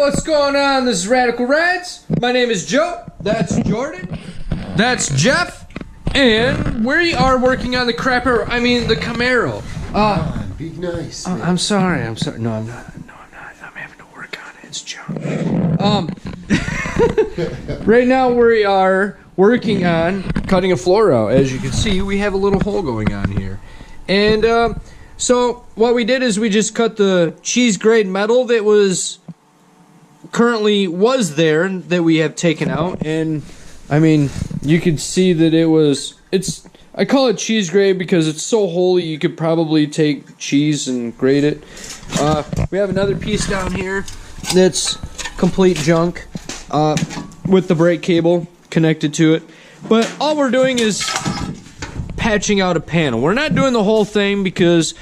what's going on? This is Radical Rides. My name is Joe. That's Jordan. That's Jeff. And we are working on the the Camaro. Be nice, man. I'm sorry. No, I'm not. I'm having to work on it. It's junk. Right now we are working on cutting a floor out. As you can see, we have a little hole going on here. And so what we did is we just cut the cheese grade metal that was there that we have taken out. And I mean, you could see that I call it cheese grade because it's so holy you could probably take cheese and grate it. We have another piece down here that's complete junk with the brake cable connected to it. But all we're doing is patching out a panel. We're not doing the whole thing because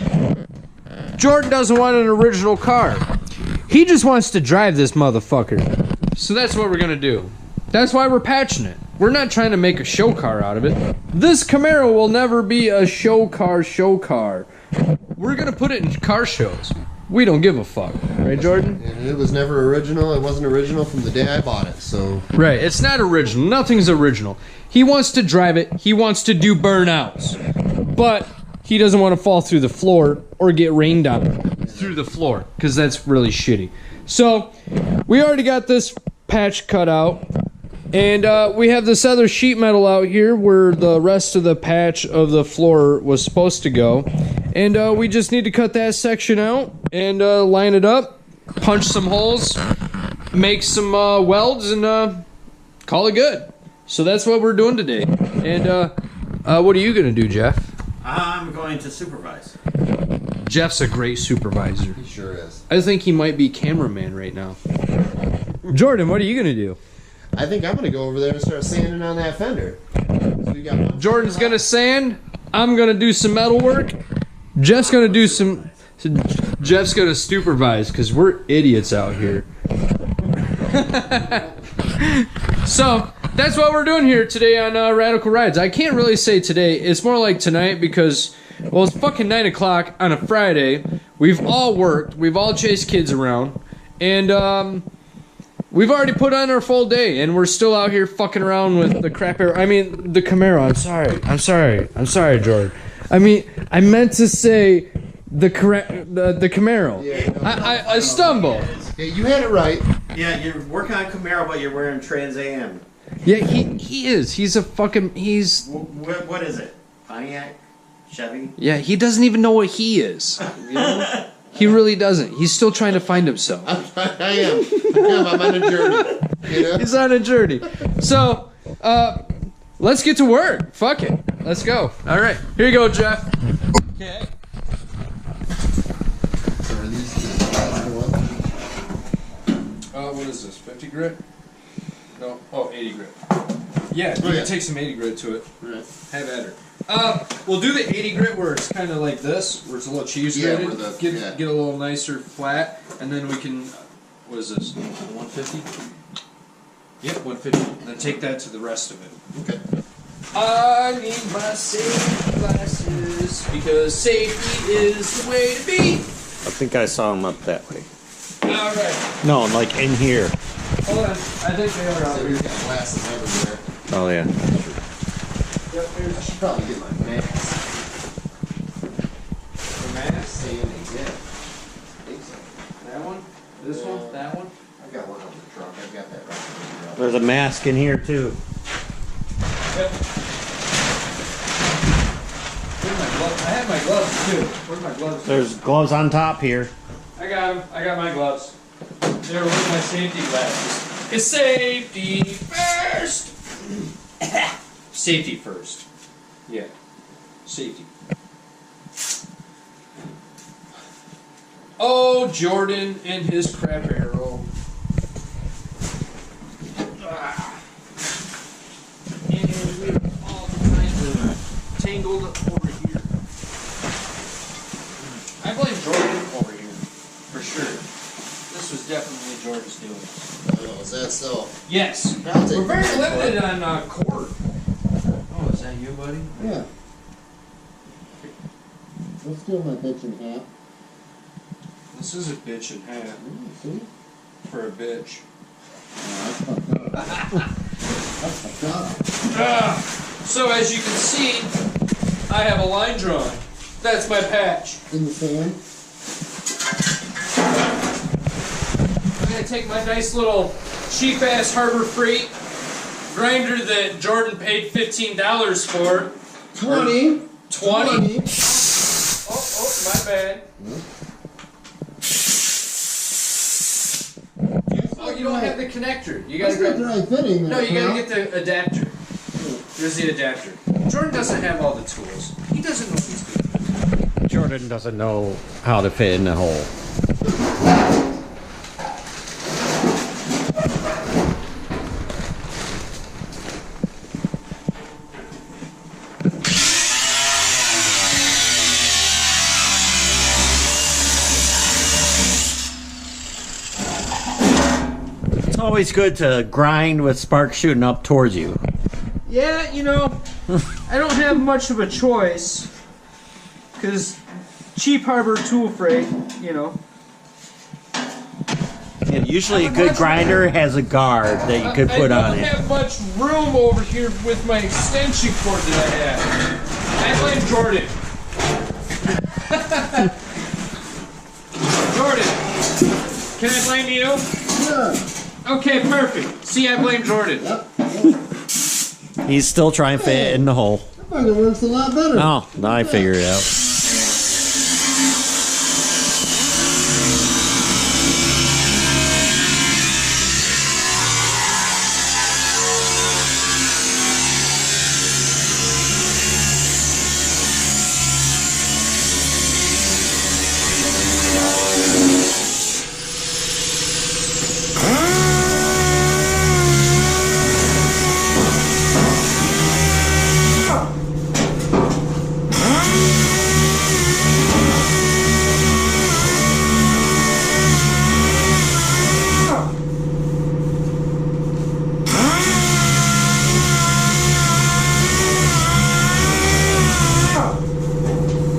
Jordan doesn't want an original car. He just wants to drive this motherfucker. So that's what we're gonna do. That's why we're patching it. We're not trying to make a show car out of it. This Camaro will never be a show car. We're gonna put it in car shows. We don't give a fuck. Right, Jordan? And it was never original. It wasn't original from the day I bought it, so... Right, it's not original. Nothing's original. He wants to drive it. He wants to do burnouts. But he doesn't want to fall through the floor or get rained on through the floor, because that's really shitty. So, we already got this patch cut out. And we have this other sheet metal out here where the rest of the patch of the floor was supposed to go. And we just need to cut that section out and line it up, punch some holes, make some welds, and call it good. So that's what we're doing today. And what are you going to do, Jeff? I'm going to supervise. Jeff's a great supervisor. He sure is. I think he might be cameraman right now. Jordan, what are you going to do? I think I'm going to go over there and start sanding on that fender. So we got Jordan's going to sand. I'm going to do some metal work. Jeff's going to do some... Jeff's going to supervise because we're idiots out here. So, that's what we're doing here today on Radical Rides. I can't really say today. It's more like tonight because, well, it's fucking 9 o'clock on a Friday. We've all worked. We've all chased kids around. And, we've already put on our full day, and we're still out here fucking around with the the Camaro. I'm sorry, Jordan. I mean, I meant to say the Camaro. Yeah, no, I stumbled. Yeah, you had it right. Yeah, you're working on Camaro, but you're wearing Trans Am. Yeah, he is. He's a fucking... What is it? Pontiac? Chevy? Yeah, he doesn't even know what he is. You know? He really doesn't. He's still trying to find himself. I am. I'm on a journey. You know? He's on a journey. So, let's get to work. Fuck it. Let's go. All right. Here you go, Jeff. Okay. So are these the last one? What is this? 50 grit? No. Oh, 80 grit. Yeah, you can take some 80 grit to it. Right. Have at her. We'll do the 80 grit where it's kind of like this, where it's a little cheese grated. Get a little nicer flat, and then we can. What is this? 150? Yep, 150. Then take that to the rest of it. Okay. I need my safety glasses because safety is the way to be. I think I saw them up that way. All right. No, like in here. Hold on. I think they are out here. We've got glasses everywhere. Oh, yeah. Yep, I should probably get my mask. The mask? Sanding, yeah. I think so. That one? This one? That one? I've got one on the truck. I've got that right on the truck. There's a mask in here, too. Yep. Where's my gloves? I have my gloves, too. Where's my gloves? There's gloves on top here. I got them. I got my gloves. There, where's my safety glasses? It's safety first! Safety first. Yeah. Safety. Oh, Jordan and his crap arrow. And we're all kind of tangled over here. I blame Jordan over here. For sure. This was definitely Jordan's doing. Oh, is that so? Yes. We're very limited on cord. Oh, is that you, buddy? Yeah. Let's do my bitch in half. This is a bitch and hat. See? for a bitch. That's fucked up. So as you can see, I have a line drawn. That's my patch. In the sand. I'm gonna take my nice little cheap-ass Harbor Freight grinder that Jordan paid $15 for. 20. 20. Oh, my bad. Oh, you don't have the connector. You gotta That's not the right fitting there. No, you gotta pal. get the adapter. There's the adapter. Jordan doesn't have all the tools. He doesn't know what he's doing. Jordan doesn't know how to fit in the hole. It's always good to grind with sparks shooting up towards you. Yeah, you know, I don't have much of a choice. Because cheap Harbor tool freight, you know. And usually a good grinder has a guard that you could put on it. I don't have much room over here with my extension cord that I have. I blame Jordan. Jordan, can I blame you? Sure. Okay, perfect. See, I blame Jordan. Yep. He's still trying to fit in the hole. That fucking works a lot better. Oh, now I figured it out.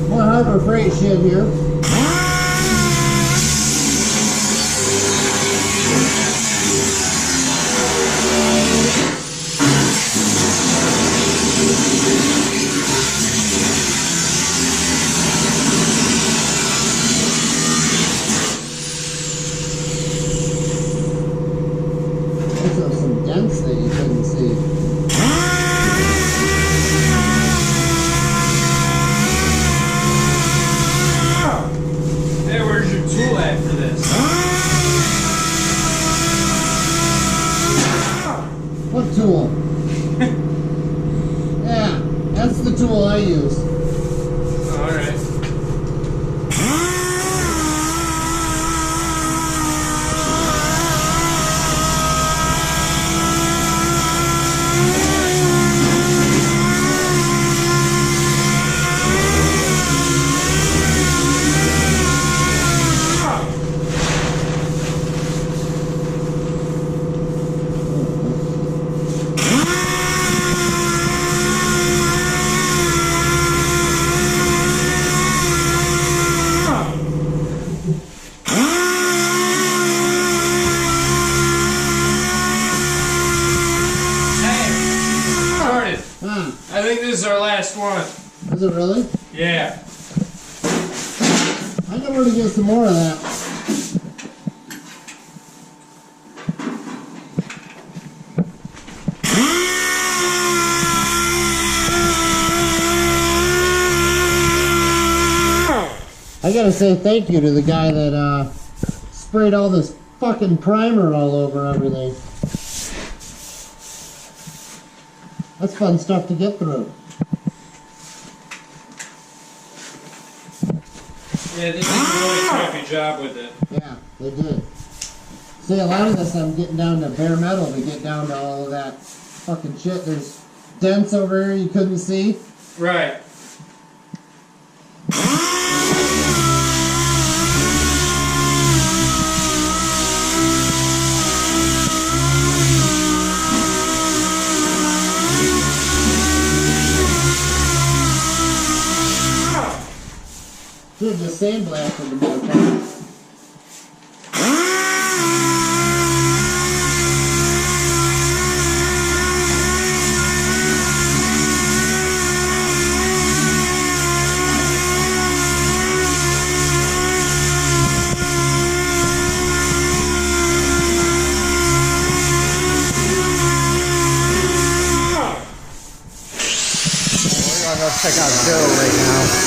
More Harbor Freight shit here. There's some dents that you couldn't see. Hey, where's your tool at for this? What tool? Yeah, that's the tool I use. Alright. I think this is our last one. Is it really? Yeah. I got to get some more of that. I gotta say thank you to the guy that sprayed all this fucking primer all over everything. That's fun stuff to get through. Yeah, they did a really crappy job with it. Yeah, they did. See, a lot of this I'm getting down to bare metal to get down to all of that fucking shit. There's dents over here you couldn't see. Right. Should have just sandblasted the motherfucker. check out Joe right now.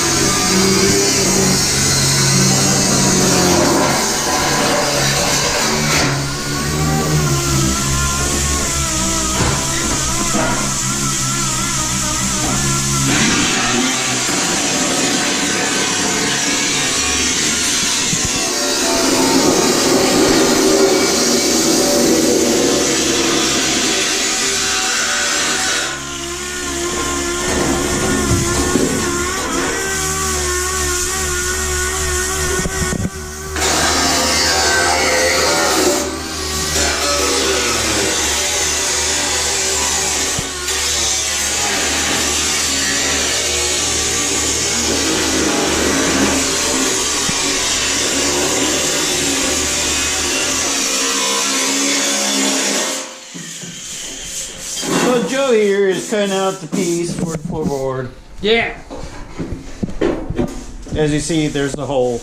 So Joe here is cutting out the piece for the floorboard. Yeah. As you see, there's the hole.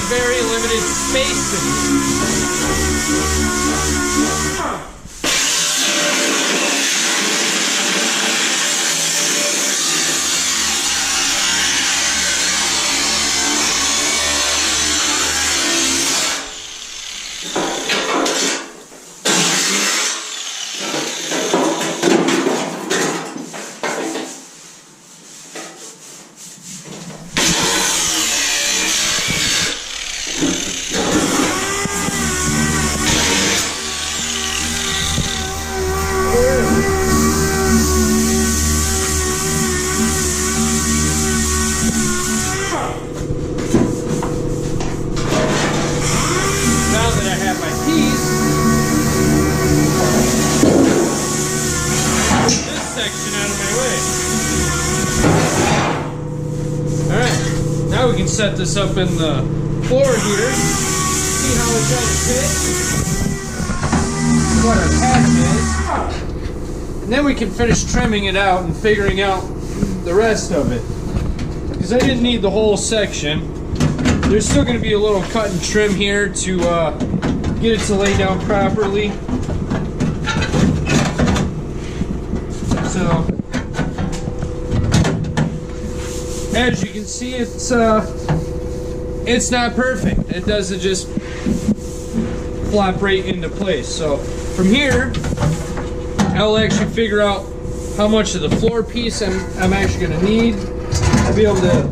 Very limited spacing. Now we can set this up in the floor here. See how it's going to fit. What our patch is. And then we can finish trimming it out and figuring out the rest of it. Because I didn't need the whole section. There's still going to be a little cut and trim here to get it to lay down properly. So, as you can see, it's not perfect. It doesn't just flop right into place. So from here, I'll actually figure out how much of the floor piece I'm actually going to need to be able to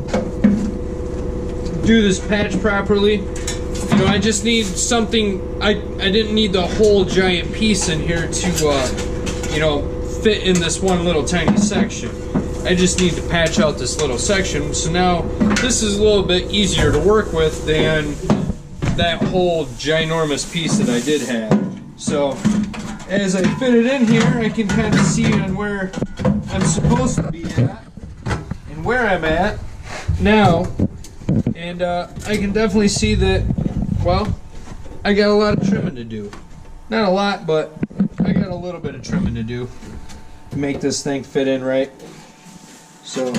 do this patch properly. You know, I just need something. I didn't need the whole giant piece in here to you know, fit in this one little tiny section. I just need to patch out this little section. So now this is a little bit easier to work with than that whole ginormous piece that I did have. So as I fit it in here, I can kind of see on where I'm supposed to be at and where I'm at now. And I can definitely see that, well, I got a lot of trimming to do. Not a lot, but I got a little bit of trimming to do to make this thing fit in right. So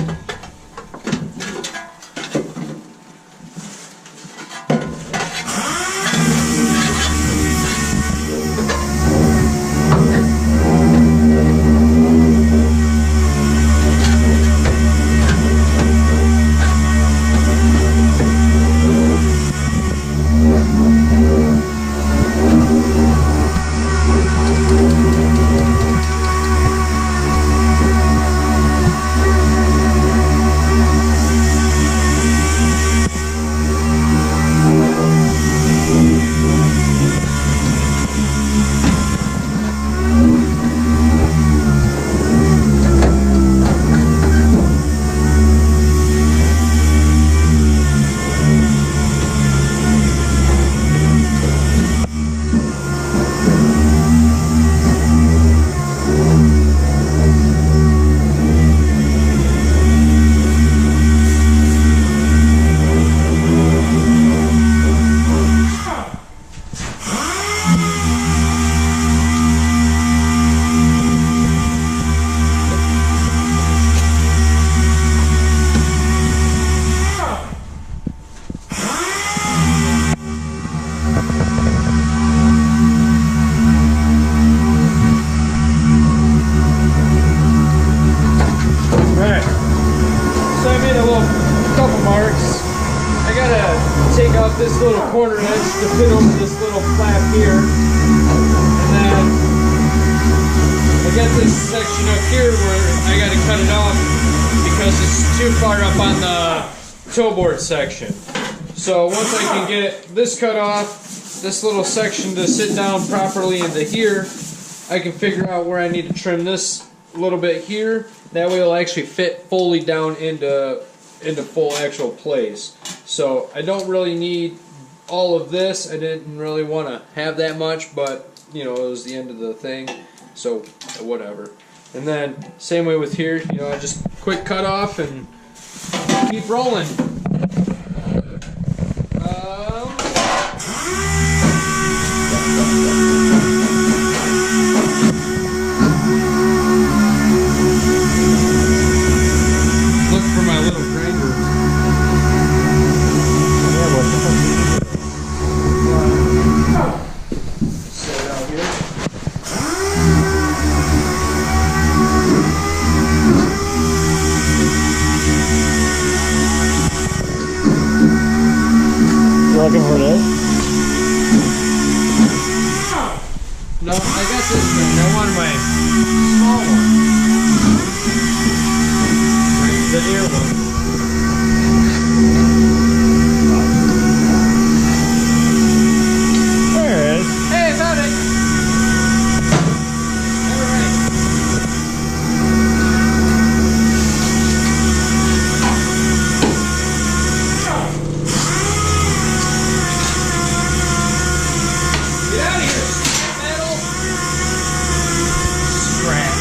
out this little corner edge to fit over this little flap here. And then I got this section up here where I got to cut it off because it's too far up on the toe board section. So once I can get this cut off, this little section to sit down properly into here, I can figure out where I need to trim this a little bit here. That way it'll actually fit fully down into full actual place. So I don't really need all of this. I didn't really want to have that much, but you know, it was the end of the thing, so whatever. And then same way with here, you know, I just quick cut off and keep rolling. Look for my little grinder. Set it out here. You looking for this? No, I got this thing. I wanted my small one. The ear one. There it is. Hey, found it! Get out of here, metal! Scrap.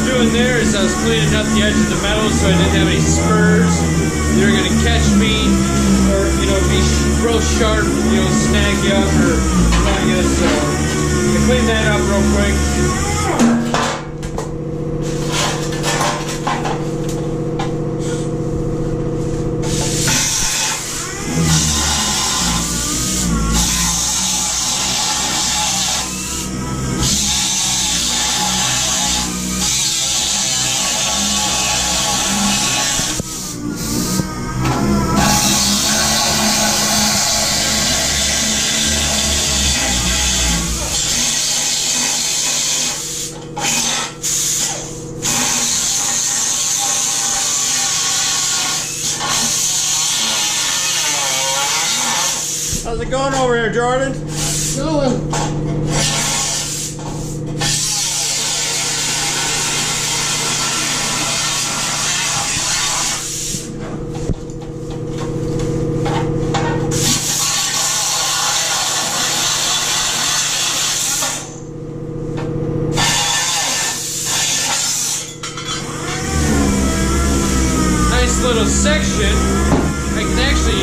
Doing there is I was cleaning up the edge of the metal so I didn't have any spurs that are going to catch me or, you know, be real sharp, you know, snag you up or snag you. So I cleaned that up real quick. How's it going over here, Jordan? Going.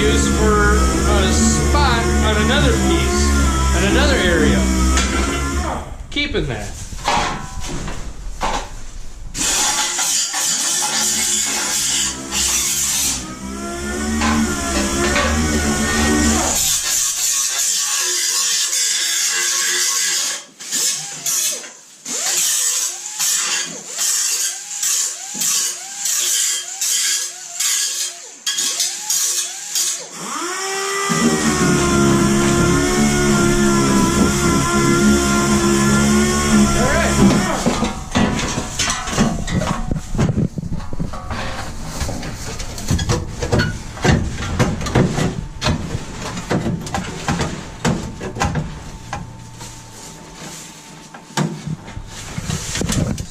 use for a spot on another piece, on another area. Keeping that.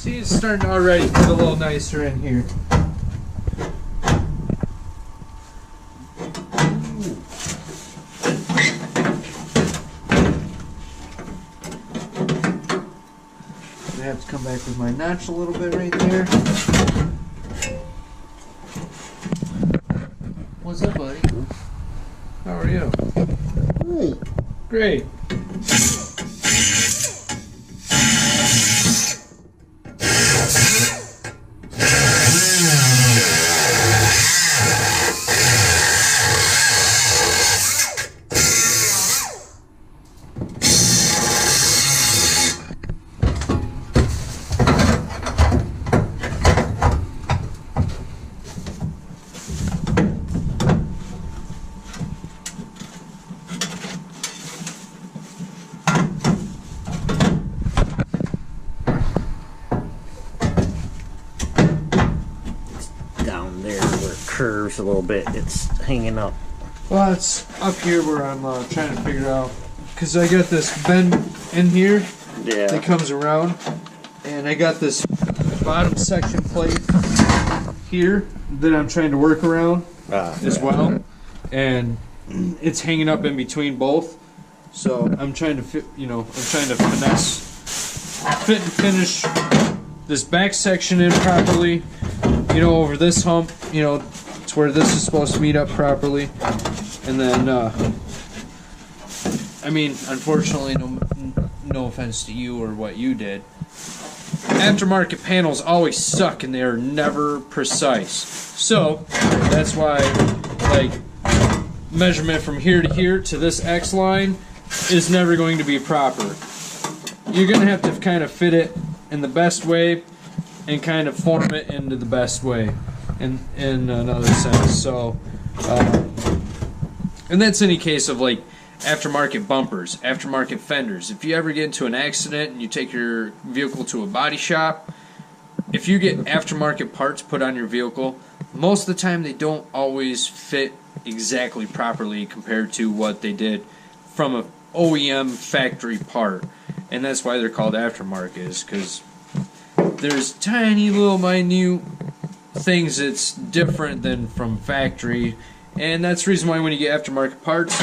See, it's starting to already get a little nicer in here. I have to come back with my notch a little bit right there. What's up, buddy? How are you? Great. Great. Down there where it curves a little bit, it's hanging up. Well, it's up here where I'm trying to figure out, because I got this bend in here that Yeah. comes around, and I got this bottom section plate here that I'm trying to work around as well, and it's hanging up in between both. So I'm trying to fit, I'm trying to fit and finish this back section in properly. Over this hump, it's where this is supposed to meet up properly. And then, unfortunately, no offense to you or what you did, aftermarket panels always suck and they are never precise. So, that's why, measurement from here to here to this X line is never going to be proper. You're going to have to kind of fit it in the best way and kind of form it into the best way in another sense. So, and that's any case of aftermarket bumpers, aftermarket fenders. If you ever get into an accident and you take your vehicle to a body shop, if you get aftermarket parts put on your vehicle, most of the time they don't always fit exactly properly compared to what they did from a OEM factory part. And that's why they're called aftermarket, is because there's tiny little minute things that's different than from factory, and that's the reason why when you get aftermarket parts,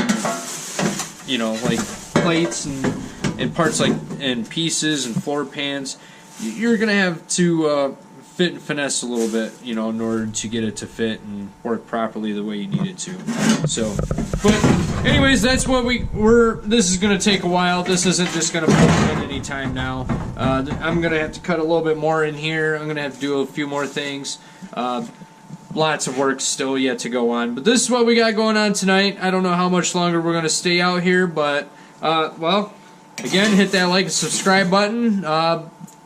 like plates and parts and pieces and floor pans, you're gonna have to fit and finesse a little bit, in order to get it to fit and work properly the way you need it to. So, but anyways, that's what this is gonna take a while. This isn't just gonna put in any time now. I'm gonna have to cut a little bit more in here. I'm gonna have to do a few more things. Lots of work still yet to go on, but this is what we got going on tonight. I don't know how much longer we're gonna stay out here, but again, hit that like and subscribe button.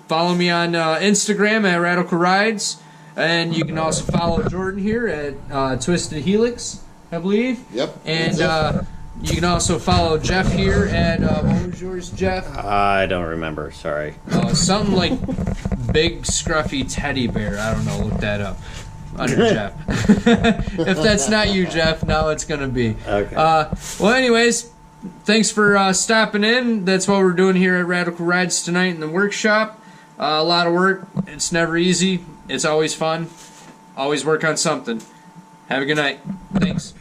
Follow me on Instagram at Radical Rides, and you can also follow Jordan here at Twisted Helix, I believe. Yep. And you can also follow Jeff here at what was yours, Jeff? I don't remember, sorry. Something like Big Scruffy Teddy Bear. I don't know. Look that up under Jeff. If that's not you, Jeff, now it's gonna be. Okay. Well, anyways, thanks for stopping in. That's what we're doing here at Radical Rides tonight in the workshop. A lot of work. It's never easy. It's always fun. Always work on something. Have a good night. Thanks.